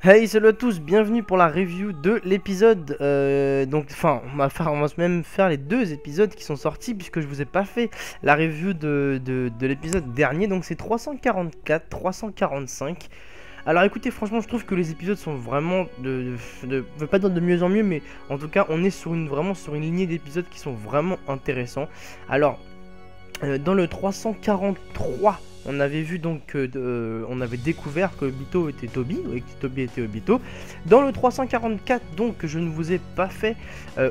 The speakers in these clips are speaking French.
Hey, salut à tous, bienvenue pour la review de l'épisode. On va même faire les deux épisodes qui sont sortis puisque je vous ai pas fait la review de l'épisode dernier. Donc c'est 344, 345. Alors écoutez, franchement, je trouve que les épisodes sont vraiment je veux pas dire de mieux en mieux, mais en tout cas, on est vraiment sur une lignée d'épisodes qui sont vraiment intéressants. Alors, dans le 343, on avait vu donc on avait découvert que Obito était Toby, et que Toby était Obito. Dans le 344, donc que je ne vous ai pas fait,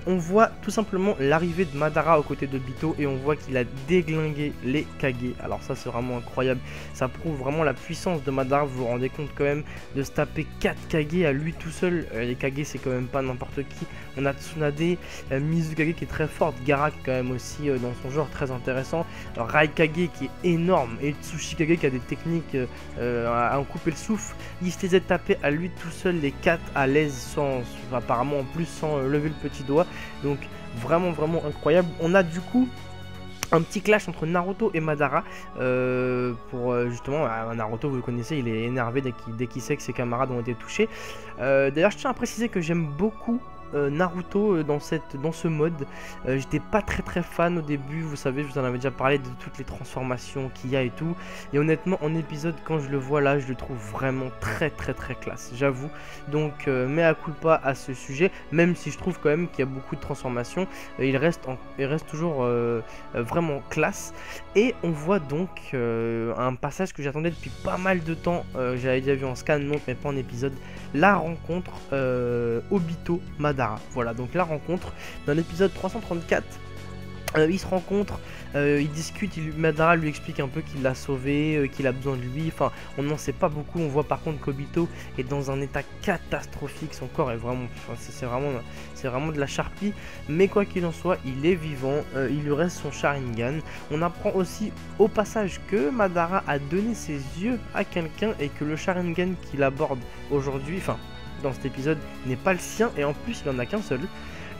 on voit tout simplement l'arrivée de Madara aux côtés d'Obito et on voit qu'il a déglingué les Kage. Alors ça c'est vraiment incroyable, ça prouve vraiment la puissance de Madara. Vous vous rendez compte quand même de se taper 4 Kage à lui tout seul. Les Kage c'est quand même pas n'importe qui. On a Tsunade, Mizukage qui est très forte, Gaara quand même aussi dans son genre très intéressant. Raikage qui est énorme et Tsuchikage qui a des techniques à en couper le souffle. Il se les a tapés à lui tout seul les 4 à l'aise sans apparemment en plus sans lever le petit doigt. Donc vraiment incroyable. On a du coup un petit clash entre Naruto et Madara justement Naruto, vous le connaissez, il est énervé dès qu'il sait que ses camarades ont été touchés. D'ailleurs je tiens à préciser que j'aime beaucoup Naruto dans ce mode. J'étais pas très fan au début, vous savez, je vous en avais déjà parlé de toutes les transformations qu'il y a et tout, et honnêtement en épisode quand je le vois là je le trouve vraiment très classe, j'avoue. Donc mea culpa à ce sujet, même si je trouve quand même qu'il y a beaucoup de transformations, il reste toujours vraiment classe. Et on voit donc un passage que j'attendais depuis pas mal de temps, j'avais déjà vu en scan non mais pas en épisode, la rencontre Obito Madara. Voilà, donc la rencontre dans l'épisode 334. Ils se rencontrent, ils discutent, Madara lui explique un peu qu'il l'a sauvé, qu'il a besoin de lui. Enfin, on n'en sait pas beaucoup. On voit par contre qu'Obito est dans un état catastrophique. Son corps est vraiment, c'est vraiment de la charpie. Mais quoi qu'il en soit, il est vivant. Il lui reste son Sharingan. On apprend aussi au passage que Madara a donné ses yeux à quelqu'un et que le Sharingan qu'il aborde aujourd'hui, enfin dans cet épisode, n'est pas le sien et en plus il en a qu'un seul.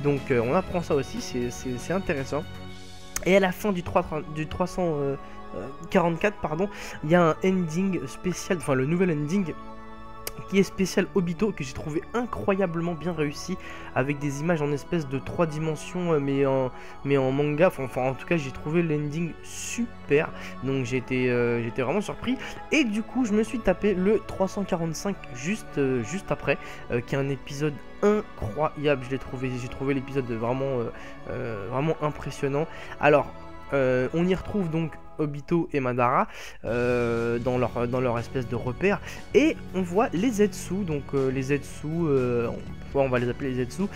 Donc on apprend ça aussi, c'est intéressant. Et à la fin du 344, pardon, il y a un ending spécial, enfin le nouvel ending qui est spécial Obito, que j'ai trouvé incroyablement bien réussi, avec des images en espèce de 3 dimensions mais en manga. Enfin en tout cas j'ai trouvé l'ending super, donc j'étais vraiment surpris. Et du coup je me suis tapé le 345 juste après, qui est un épisode incroyable. J'ai trouvé l'épisode vraiment impressionnant. Alors on y retrouve donc Obito et Madara dans leur espèce de repère, et on voit les Zetsu, donc les Zetsu, on va les appeler les Zetsu,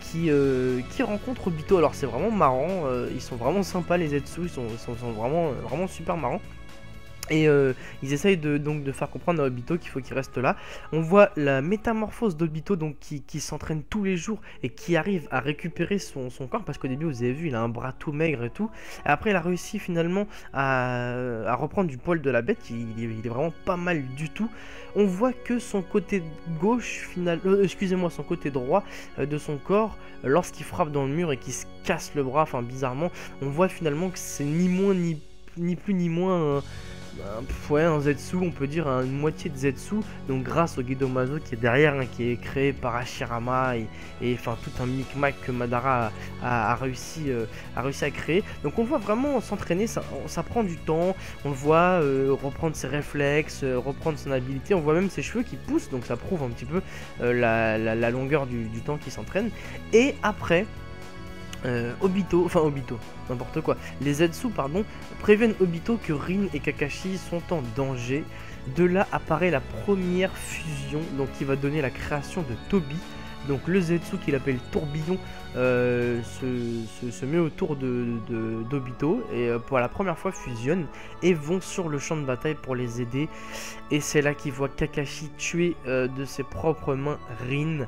qui rencontrent Obito. Alors c'est vraiment marrant, ils sont vraiment sympas les Zetsu, ils sont vraiment super marrants. Et ils essayent donc de faire comprendre à Obito qu'il faut qu'il reste là. On voit la métamorphose d'Obito, donc qui s'entraîne tous les jours et qui arrive à récupérer son corps, parce qu'au début vous avez vu il a un bras tout maigre et tout. Et après il a réussi finalement à reprendre du poil de la bête. Il est vraiment pas mal du tout. On voit que son côté gauche excusez-moi, son côté droit de son corps, lorsqu'il frappe dans le mur et qu'il se casse le bras, enfin bizarrement, on voit finalement que c'est ni moins ni plus ni moins un Zetsu, on peut dire une moitié de Zetsu, donc grâce au Gedomazo qui est derrière, hein, qui est créé par Hashirama et enfin tout un micmac que Madara a réussi à créer. Donc on le voit vraiment s'entraîner, ça prend du temps, on le voit reprendre ses réflexes, reprendre son habilité, on voit même ses cheveux qui poussent, donc ça prouve un petit peu la longueur du temps qu'il s'entraîne. Et après Obito, n'importe quoi, les Zetsu, pardon, préviennent Obito que Rin et Kakashi sont en danger. De là apparaît la première fusion, donc qui va donner la création de Toby. Donc le Zetsu qu'il appelle Tourbillon se met autour d'Obito et pour la première fois fusionnent et vont sur le champ de bataille pour les aider. Et c'est là qu'ils voient Kakashi tuer de ses propres mains Rin.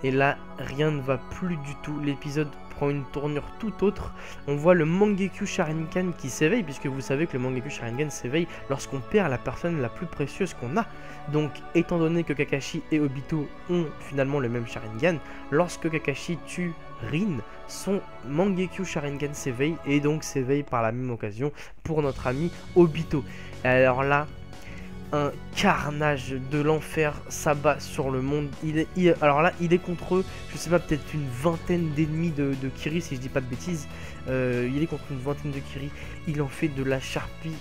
Et là, rien ne va plus du tout. L'épisode prend une tournure tout autre. On voit le Mangekyou Sharingan qui s'éveille, puisque vous savez que le Mangekyou Sharingan s'éveille lorsqu'on perd la personne la plus précieuse qu'on a. Donc, étant donné que Kakashi et Obito ont finalement le même Sharingan, lorsque Kakashi tue Rin, son Mangekyou Sharingan s'éveille, et donc s'éveille par la même occasion pour notre ami Obito. Alors là, un carnage de l'enfer s'abat sur le monde. Alors là, il est contre eux, je sais pas, peut-être une vingtaine d'ennemis de Kiri, si je dis pas de bêtises. Il est contre une vingtaine de Kiri. Il en fait de la charpie.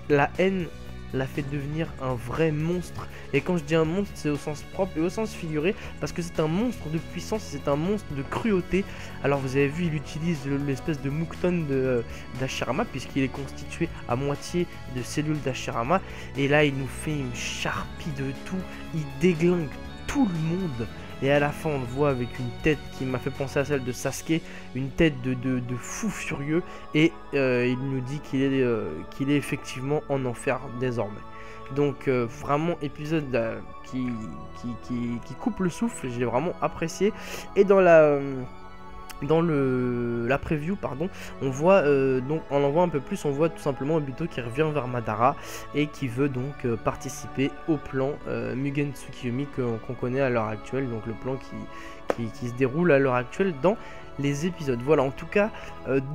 La haine l'a fait devenir un vrai monstre. Et quand je dis un monstre, c'est au sens propre et au sens figuré, parce que c'est un monstre de puissance, c'est un monstre de cruauté. Alors vous avez vu, il utilise l'espèce de Mukton d'Hashirama, puisqu'il est constitué à moitié de cellules d'Hashirama. Et là, il nous fait une charpie de tout. Il déglingue tout le monde. Et à la fin, on le voit avec une tête qui m'a fait penser à celle de Sasuke, une tête de fou furieux. Et il nous dit qu'il est effectivement en enfer désormais. Donc vraiment épisode qui coupe le souffle, j'ai vraiment apprécié. Et dans la preview, pardon, on voit donc on en voit un peu plus, on voit tout simplement Obito qui revient vers Madara et qui veut donc participer au plan Mugen Tsukiyomi qu'on connaît à l'heure actuelle, donc le plan qui se déroule à l'heure actuelle dans les épisodes. Voilà, en tout cas,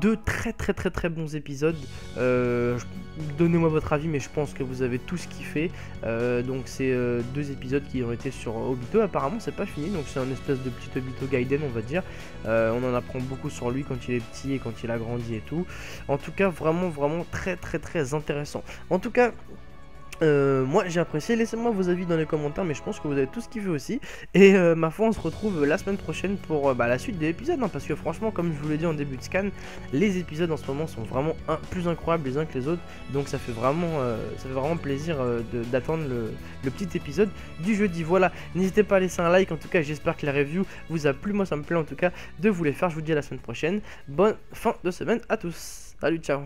deux très bons épisodes. Donnez-moi votre avis, mais je pense que vous avez tous kiffé. Donc c'est deux épisodes qui ont été sur Obito. Apparemment c'est pas fini, donc c'est un espèce de petit Obito Gaiden, on va dire. On en apprend beaucoup sur lui quand il est petit et quand il a grandi et tout. En tout cas, vraiment très intéressant. En tout cas, moi j'ai apprécié, laissez-moi vos avis dans les commentaires, mais je pense que vous avez tous kiffé aussi. Et ma foi, on se retrouve la semaine prochaine pour la suite des épisodes, hein, parce que franchement, comme je vous l'ai dit en début de scan, les épisodes en ce moment sont vraiment plus incroyables les uns que les autres. Donc ça fait vraiment plaisir d'attendre le petit épisode du jeudi. Voilà, n'hésitez pas à laisser un like, en tout cas j'espère que la review vous a plu, moi ça me plaît en tout cas de vous les faire. Je vous dis à la semaine prochaine, bonne fin de semaine à tous, salut, ciao.